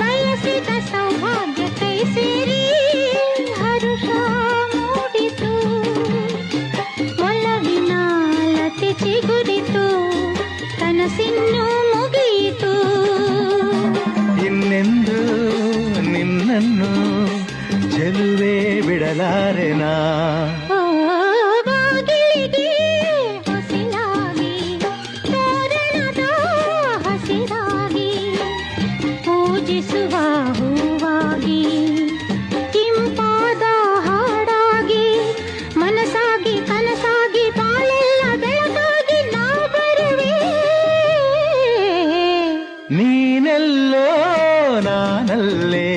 ಬಯಸಿದ ಸೌಭಾಗ್ಯ ಕೈ ಸೇರಿ ಹರುಷ ಮೂಡಿತು, ಒಲವಿನ ಲತೆ ಚಿಗುರಿತು, ಕನಸಿನ್ನು ಮುಗಿಯಿತು. ಇನ್ನೆಂದು ನಿನ್ನನ್ನು ಚೆಲುವೆ ಬಿಡಲಾರೆನಾ. ಬಾಗಿಲಿಗೆ ಹೊಸಿಲಾಗಿ ತೋರಣದ ಹಸಿರಾಗಿ ಪೂಜಿಸುವ ಹೂವಾಗಿ ಕಿಂಪಾದ ಹಾಡಾಗಿ ಮನಸಾಗಿ ಕನಸಾಗಿ ಬಾಳೆಲ್ಲ ಬೆಳಗಾಗಿ ನಾ ಬರುವೆ. ನೀನೆಲ್ಲೋ ನಾನಲ್ಲೇ